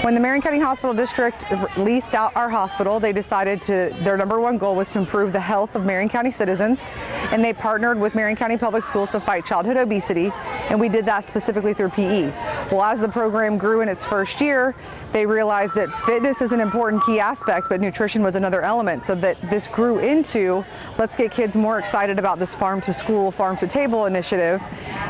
When the Marion County Hospital District leased out our hospital, they decided their number one goal was to improve the health of Marion County citizens, and they partnered with Marion County Public Schools to fight childhood obesity, and we did that specifically through PE. Well, as the program grew in its first year, they realized that fitness is an important key aspect, but nutrition was another element, so that this grew into, let's get kids more excited about this farm to school, farm to table initiative,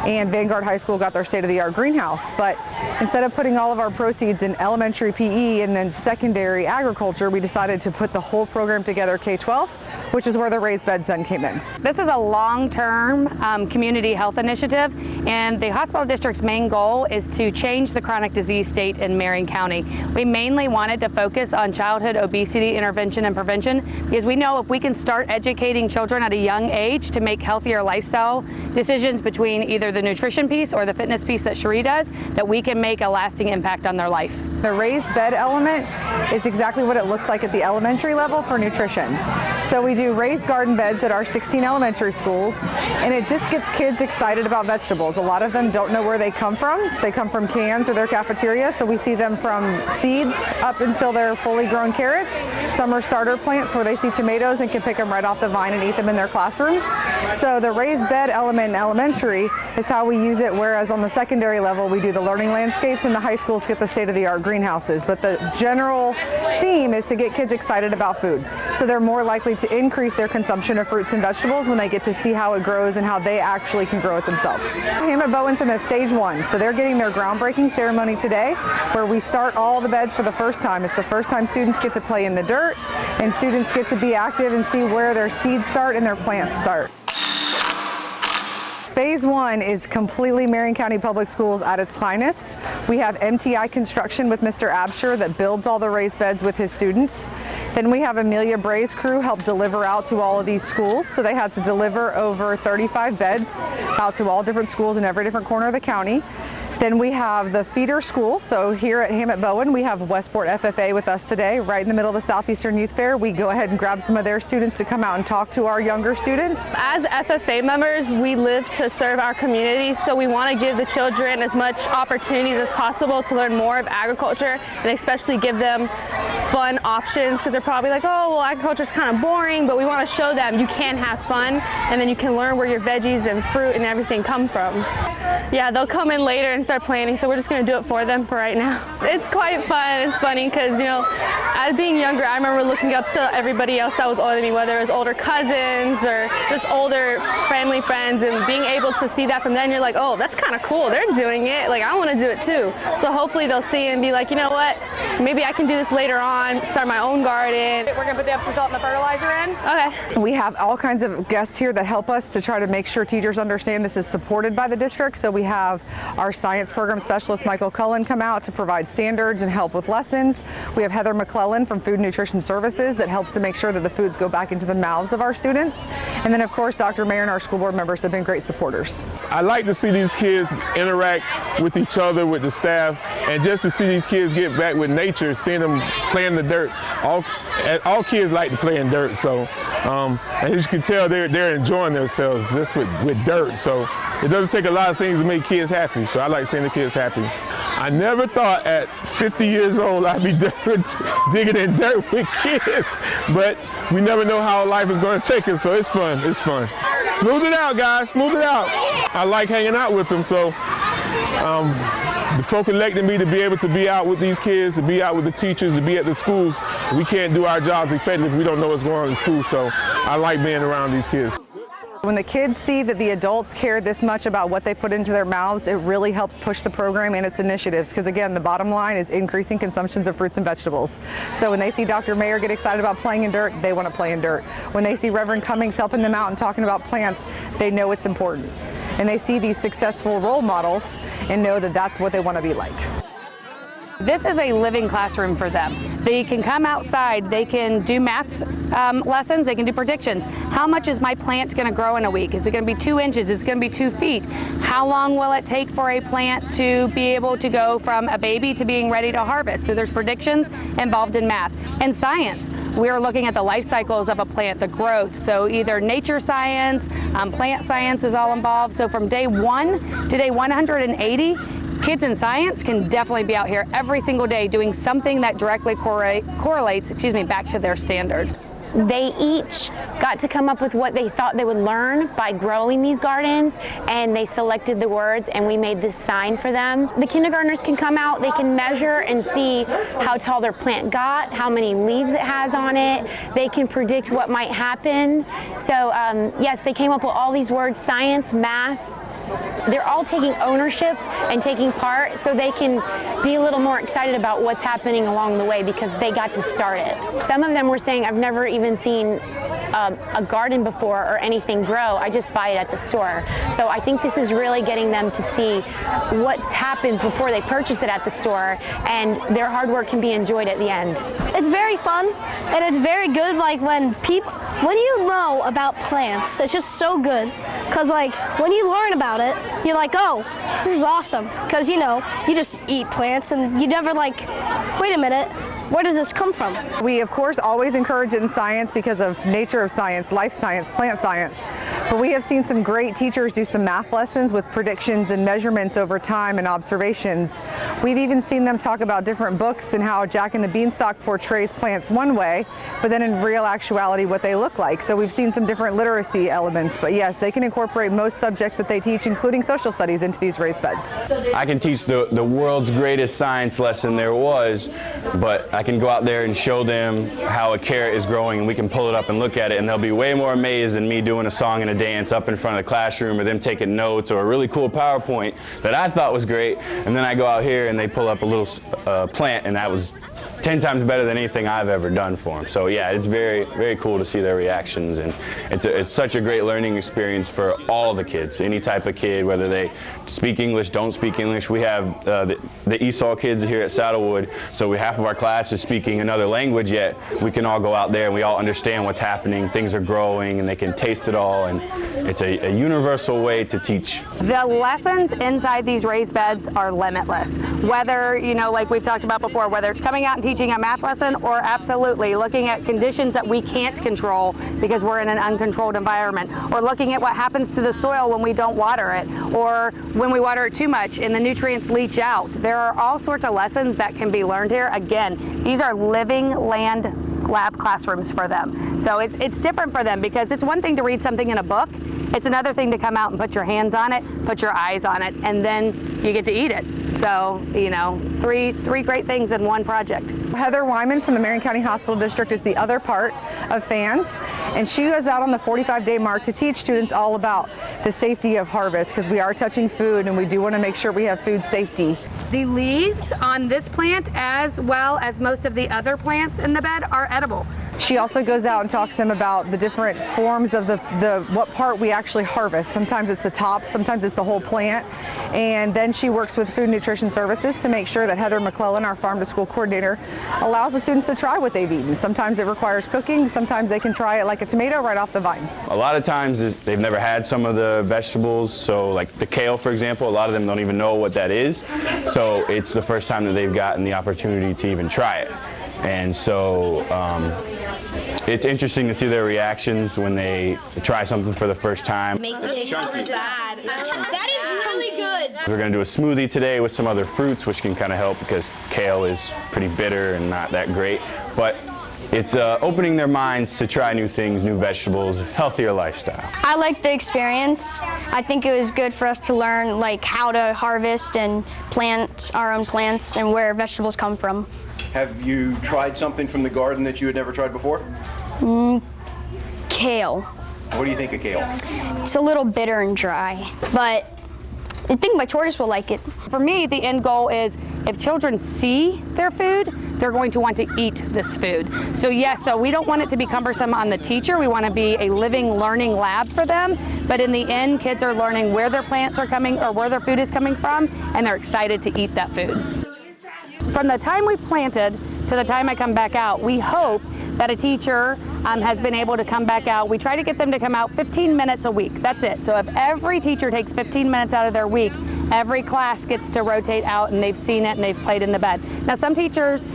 and Vanguard High School got their state-of-the-art greenhouse. But instead of putting all of our proceeds in elementary PE and then secondary agriculture, we decided to put the whole program together, K12, which is where the raised beds then came in. This is a long-term community health initiative, and the hospital district's main goal is to change the chronic disease state in Marion County. We mainly wanted to focus on childhood obesity intervention and prevention because we know if we can start educating children at a young age to make healthier lifestyle decisions between either the nutrition piece or the fitness piece that Cherie does, that we can make a lasting impact on their life. The raised bed element is exactly what it looks like at the elementary level for nutrition. So we do raised garden beds at our 16 elementary schools, and it just gets kids excited about vegetables. A lot of them don't know where they come from. They come from cans or their cafeteria, so we see them from seeds up until they're fully grown carrots. Some are starter plants where they see tomatoes and can pick them right off the vine and eat them in their classrooms. So the raised bed element in elementary is how we use it, whereas on the secondary level we do the learning landscapes and the high schools get the state-of-the-art greenhouses. But the general theme is to get kids excited about food. So they're more likely to increase their consumption of fruits and vegetables when they get to see how it grows and how they actually can grow it themselves. Hammett Bowen's in the stage one, so they're getting their groundbreaking ceremony today where we start all the beds for the first time. It's the first time students get to play in the dirt and students get to be active and see where their seeds start and their plants start. Phase one is completely Marion County Public Schools at its finest. We have MTI Construction with Mr. Absher that builds all the raised beds with his students. Then we have Amelia Bray's crew help deliver out to all of these schools. So they had to deliver over 35 beds out to all different schools in every different corner of the county. Then we have the feeder school. So here at Hammett Bowen, we have Westport FFA with us today, right in the middle of the Southeastern Youth Fair. We go ahead and grab some of their students to come out and talk to our younger students. As FFA members, we live to serve our community, so we want to give the children as much opportunities as possible to learn more of agriculture, and especially give them fun options, because they're probably like, oh, well, agriculture is kind of boring, but we want to show them you can have fun, and then you can learn where your veggies and fruit and everything come from. Yeah, they'll come in later and start planting, so we're just going to do it for them for right now. It's quite fun. It's funny because, you know, as being younger, I remember looking up to everybody else that was older than me, whether it was older cousins or just older family friends, and being able to see that from them, you're like, oh, that's kind of cool. They're doing it. Like, I want to do it too. So hopefully they'll see and be like, you know what, maybe I can do this later on, start my own garden. We're going to put the Epsom salt and the fertilizer in. Okay. We have all kinds of guests here that help us to try to make sure teachers understand this is supported by the district. So we have our science program specialist, Michael Cullen, come out to provide standards and help with lessons. We have Heather McClellan from Food and Nutrition Services that helps to make sure that the foods go back into the mouths of our students. And then, of course, Dr. Mayer and our school board members have been great supporters. I like to see these kids interact with each other, with the staff, and just to see these kids get back with nature, seeing them play in the dirt. All kids like to play in dirt, so and as you can tell, they're enjoying themselves just with dirt. So it doesn't take a lot of things to make kids happy, so I like seeing the kids happy. I never thought at 50 years old I'd be digging in dirt with kids, but we never know how life is going to take us, so it's fun. It's fun. Smooth it out, guys. Smooth it out. I like hanging out with them, so the folk elected me to be able to be out with these kids, to be out with the teachers, to be at the schools. We can't do our jobs effectively if we don't know what's going on in school, so I like being around these kids. When the kids see that the adults care this much about what they put into their mouths, it really helps push the program and its initiatives, because again, the bottom line is increasing consumptions of fruits and vegetables. So when they see Dr. Mayer get excited about playing in dirt, they want to play in dirt. When they see Reverend Cummings helping them out and talking about plants, they know it's important. And they see these successful role models and know that that's what they want to be like. This is a living classroom for them. They can come outside, they can do math lessons, they can do predictions. How much is my plant going to grow in a week? Is it going to be 2 inches? Is it going to be 2 feet? How long will it take for a plant to be able to go from a baby to being ready to harvest? So there's predictions involved in math. And science, we're looking at the life cycles of a plant, the growth. So either nature science, plant science is all involved. So from day 1 to day 180, kids in science can definitely be out here every single day doing something that directly correlates back to their standards. They each got to come up with what they thought they would learn by growing these gardens, and they selected the words, and we made this sign for them. The kindergartners can come out, they can measure and see how tall their plant got, how many leaves it has on it. They can predict what might happen. So yes, they came up with all these words: science, math. They're all taking ownership and taking part, so they can be a little more excited about what's happening along the way because they got to start it. Some of them were saying, I've never even seen a garden before or anything grow. I just buy it at the store. So I think this is really getting them to see what happens before they purchase it at the store, and their hard work can be enjoyed at the end. It's very fun, and it's very good, like when you know about plants, it's just so good. Because like when you learn about it, you're like, oh, this is awesome. Because you just eat plants and you never like, wait a minute, where does this come from? We of course always encourage it in science because of nature of science, life science, plant science. But we have seen some great teachers do some math lessons with predictions and measurements over time and observations. We've even seen them talk about different books and how Jack and the Beanstalk portrays plants one way, but then in real actuality what they look like. So we've seen some different literacy elements, but yes, they can incorporate most subjects that they teach, including social studies, into these raised beds. I can teach the world's greatest science lesson there was, but I can go out there and show them how a carrot is growing, and we can pull it up and look at it, and they'll be way more amazed than me doing a song and a dance up in front of the classroom, or them taking notes, or a really cool PowerPoint that I thought was great, and then I go out here and they pull up a little plant, and that was 10 times better than anything I've ever done for them. So yeah, it's very, very cool to see their reactions, and it's such a great learning experience for all the kids, any type of kid, whether they speak English, don't speak English. We have the ESOL kids here at Saddlewood, so half of our class is speaking another language, yet we can all go out there and we all understand what's happening, things are growing, and they can taste it all, and it's a universal way to teach. The lessons inside these raised beds are limitless. Whether, like we've talked about before, whether it's coming out and teaching a math lesson, or absolutely looking at conditions that we can't control because we're in an uncontrolled environment, or looking at what happens to the soil when we don't water it, or when we water it too much and the nutrients leach out. There are all sorts of lessons that can be learned here. Again, these are living land lab classrooms for them. So it's different for them, because it's one thing to read something in a book. It's another thing to come out and put your hands on it, put your eyes on it, and then you get to eat it. So, three great things in one project. Heather Wyman from the Marion County Hospital District is the other part of FANS, and she goes out on the 45-day mark to teach students all about the safety of harvest, because we are touching food and we do want to make sure we have food safety. The leaves on this plant, as well as most of the other plants in the bed, are edible. She also goes out and talks to them about the different forms of what part we actually harvest. Sometimes it's the tops, sometimes it's the whole plant. And then she works with Food and Nutrition Services to make sure that Heather McClellan, our farm to school coordinator, allows the students to try what they've eaten. Sometimes it requires cooking, sometimes they can try it like a tomato right off the vine. A lot of times they've never had some of the vegetables, so like the kale, for example, a lot of them don't even know what that is. So it's the first time that they've gotten the opportunity to even try it. And so it's interesting to see their reactions when they try something for the first time. Makes it taste bad. That is really good. We're going to do a smoothie today with some other fruits, which can kind of help because kale is pretty bitter and not that great. But it's opening their minds to try new things, new vegetables, healthier lifestyle. I like the experience. I think it was good for us to learn like how to harvest and plant our own plants and where vegetables come from. Have you tried something from the garden that you had never tried before? Kale. What do you think of kale? It's a little bitter and dry, but I think my tortoise will like it. For me, the end goal is if children see their food, they're going to want to eat this food. So yes, so we don't want it to be cumbersome on the teacher. We want to be a living learning lab for them. But in the end, kids are learning where their plants are coming or where their food is coming from, and they're excited to eat that food. From the time we've planted to the time I come back out, we hope that a teacher has been able to come back out. We try to get them to come out 15 minutes a week. That's it. So if every teacher takes 15 minutes out of their week, every class gets to rotate out and they've seen it and they've played in the bed. Now some teachers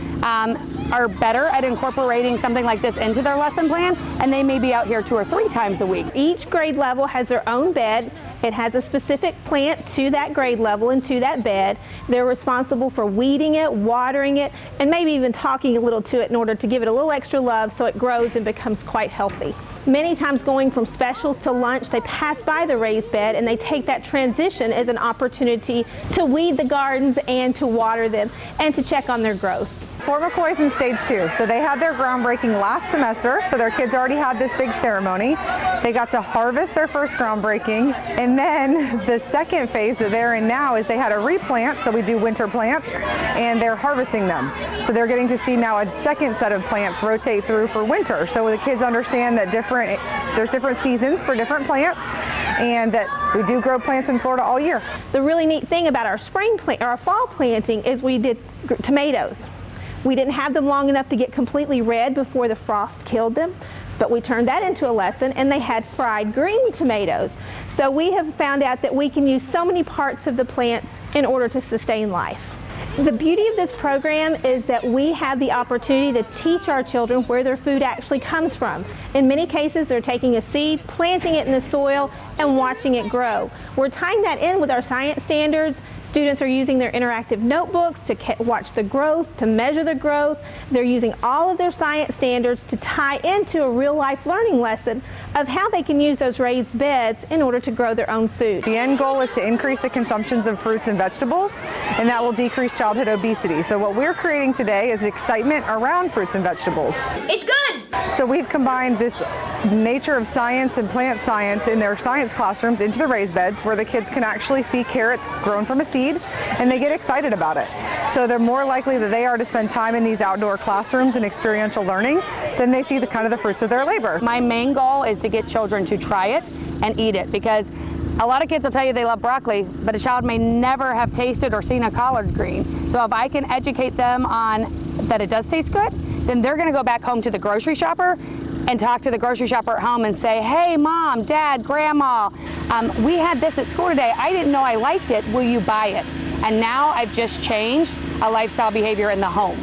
are better at incorporating something like this into their lesson plan, and they may be out here 2 or 3 times a week. Each grade level has their own bed. It has a specific plant to that grade level and to that bed. They're responsible for weeding it, watering it, and maybe even talking a little to it in order to give it a little extra love so it grows and becomes quite healthy. Many times going from specials to lunch, they pass by the raised bed and they take that transition as an opportunity to weed the gardens and to water them and to check on their growth. Fort McCoy's in stage 2, so they had their groundbreaking last semester, so their kids already had this big ceremony. They got to harvest their first groundbreaking, and then the second phase that they're in now is they had a replant, so we do winter plants, and they're harvesting them. So they're getting to see now a second set of plants rotate through for winter, so the kids understand that there's different seasons for different plants, and that we do grow plants in Florida all year. The really neat thing about our our fall planting is we did tomatoes. We didn't have them long enough to get completely red before the frost killed them, but we turned that into a lesson, and they had fried green tomatoes. So we have found out that we can use so many parts of the plants in order to sustain life. The beauty of this program is that we have the opportunity to teach our children where their food actually comes from. In many cases, they're taking a seed, planting it in the soil, and watching it grow. We're tying that in with our science standards. Students are using their interactive notebooks to watch the growth, to measure the growth. They're using all of their science standards to tie into a real-life learning lesson of how they can use those raised beds in order to grow their own food. The end goal is to increase the consumptions of fruits and vegetables, and that will decrease childhood obesity. So what we're creating today is excitement around fruits and vegetables. It's good! So we've combined this nature of science and plant science in their science classrooms into the raised beds, where the kids can actually see carrots grown from a seed, and they get excited about it. So they're more likely that they are to spend time in these outdoor classrooms and experiential learning than they see the fruits of their labor. My main goal is to get children to try it and eat it, because a lot of kids will tell you they love broccoli, but a child may never have tasted or seen a collard green. So if I can educate them on that it does taste good, then they're going to go back home to the grocery shopper and talk to the grocery shopper at home and say, hey, Mom, Dad, Grandma, we had this at school today. I didn't know I liked it. Will you buy it? And now I've just changed a lifestyle behavior in the home.